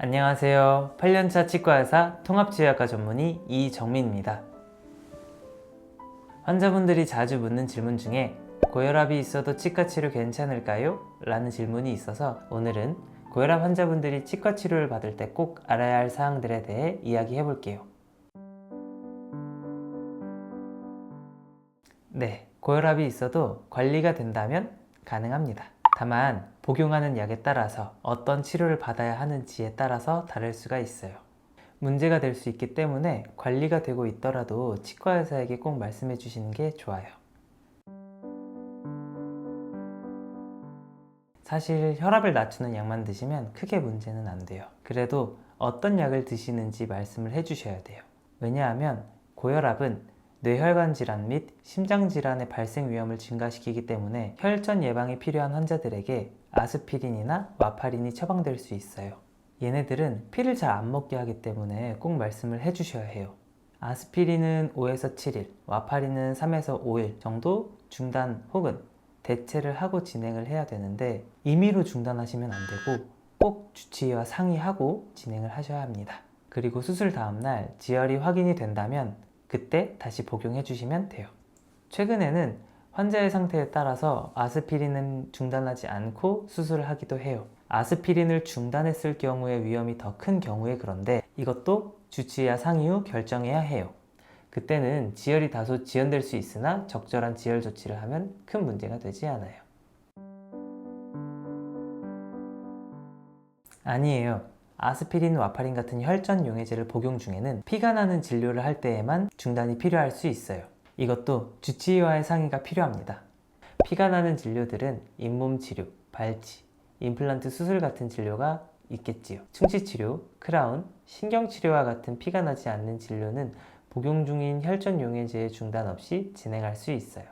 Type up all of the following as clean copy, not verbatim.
안녕하세요. 8년차 치과의사 통합치료학과 전문의 이정민입니다. 환자분들이 자주 묻는 질문 중에 고혈압이 있어도 치과 치료 괜찮을까요? 라는 질문이 있어서 오늘은 고혈압 환자분들이 치과 치료를 받을 때 꼭 알아야 할 사항들에 대해 이야기해 볼게요. 네, 고혈압이 있어도 관리가 된다면 가능합니다. 다만 복용하는 약에 따라서 어떤 치료를 받아야 하는지에 따라서 다를 수가 있어요. 문제가 될 수 있기 때문에 관리가 되고 있더라도 치과 의사에게 꼭 말씀해 주시는 게 좋아요. 사실 혈압을 낮추는 약만 드시면 크게 문제는 안 돼요. 그래도 어떤 약을 드시는지 말씀을 해 주셔야 돼요. 왜냐하면 고혈압은 뇌혈관 질환 및 심장 질환의 발생 위험을 증가시키기 때문에 혈전 예방이 필요한 환자들에게 아스피린이나 와파린이 처방될 수 있어요. 얘네들은 피를 잘 안 먹게 하기 때문에 꼭 말씀을 해 주셔야 해요. 아스피린은 5에서 7일, 와파린은 3에서 5일 정도 중단 혹은 대체를 하고 진행을 해야 되는데 임의로 중단하시면 안 되고 꼭 주치의와 상의하고 진행을 하셔야 합니다. 그리고 수술 다음날 지혈이 확인이 된다면 그때 다시 복용해 주시면 돼요. 최근에는 환자의 상태에 따라서 아스피린은 중단하지 않고 수술을 하기도 해요. 아스피린을 중단했을 경우의 위험이 더 큰 경우에 그런데 이것도 주치의와 상의 후 결정해야 해요. 그때는 지혈이 다소 지연될 수 있으나 적절한 지혈 조치를 하면 큰 문제가 되지 않아요. 아니에요. 아스피린, 와파린 같은 혈전 용해제를 복용 중에는 피가 나는 진료를 할 때에만 중단이 필요할 수 있어요. 이것도 주치의와의 상의가 필요합니다. 피가 나는 진료들은 잇몸 치료, 발치, 임플란트 수술 같은 진료가 있겠지요. 충치치료, 크라운, 신경치료와 같은 피가 나지 않는 진료는 복용 중인 혈전 용해제의 중단 없이 진행할 수 있어요.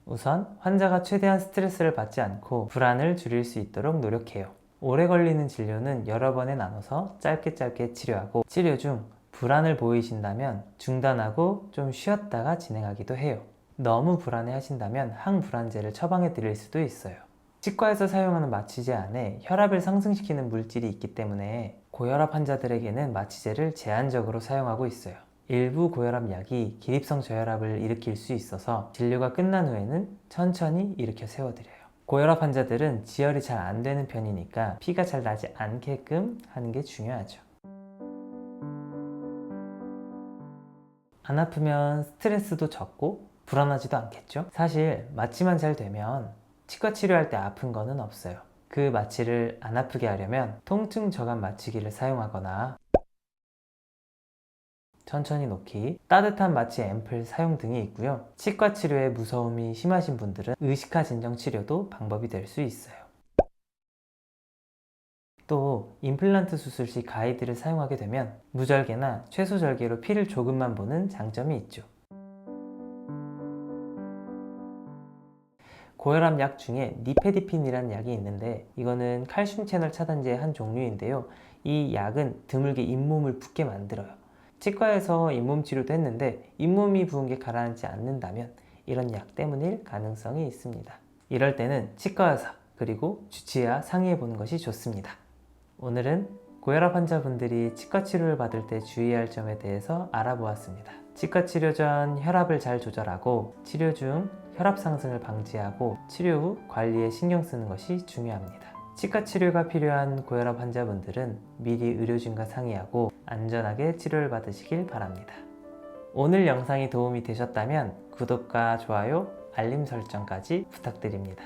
우선 환자가 최대한 스트레스를 받지 않고 불안을 줄일 수 있도록 노력해요. 오래 걸리는 진료는 여러 번에 나눠서 짧게 치료하고 치료 중 불안을 보이신다면 중단하고 좀 쉬었다가 진행하기도 해요. 너무 불안해 하신다면 항불안제를 처방해 드릴 수도 있어요. 치과에서 사용하는 마취제 안에 혈압을 상승시키는 물질이 있기 때문에 고혈압 환자들에게는 마취제를 제한적으로 사용하고 있어요. 일부 고혈압 약이 기립성 저혈압을 일으킬 수 있어서 진료가 끝난 후에는 천천히 일으켜 세워드려요. 고혈압 환자들은 지혈이 잘 안 되는 편이니까 피가 잘 나지 않게끔 하는 게 중요하죠. 안 아프면 스트레스도 적고 불안하지도 않겠죠? 사실 마취만 잘 되면 치과 치료할 때 아픈 거는 없어요. 그 마취를 안 아프게 하려면 통증 저감 마취기를 사용하거나 천천히 놓기, 따뜻한 마취 앰플 사용 등이 있고요. 치과 치료에 무서움이 심하신 분들은 의식화 진정 치료도 방법이 될 수 있어요. 또 임플란트 수술 시 가이드를 사용하게 되면 무절개나 최소절개로 피를 조금만 보는 장점이 있죠. 고혈압 약 중에 니페디핀이라는 약이 있는데 이거는 칼슘 채널 차단제의 한 종류인데요. 이 약은 드물게 잇몸을 붓게 만들어요. 치과에서 잇몸 치료도 했는데 잇몸이 부은 게 가라앉지 않는다면 이런 약 때문일 가능성이 있습니다. 이럴 때는 치과 의사 그리고 주치의와 상의해 보는 것이 좋습니다. 오늘은 고혈압 환자분들이 치과 치료를 받을 때 주의해야 할 점에 대해서 알아보았습니다. 치과 치료 전 혈압을 잘 조절하고 치료 중 혈압 상승을 방지하고 치료 후 관리에 신경 쓰는 것이 중요합니다. 치과 치료가 필요한 고혈압 환자분들은 미리 의료진과 상의하고 안전하게 치료를 받으시길 바랍니다. 오늘 영상이 도움이 되셨다면 구독과 좋아요, 알림 설정까지 부탁드립니다.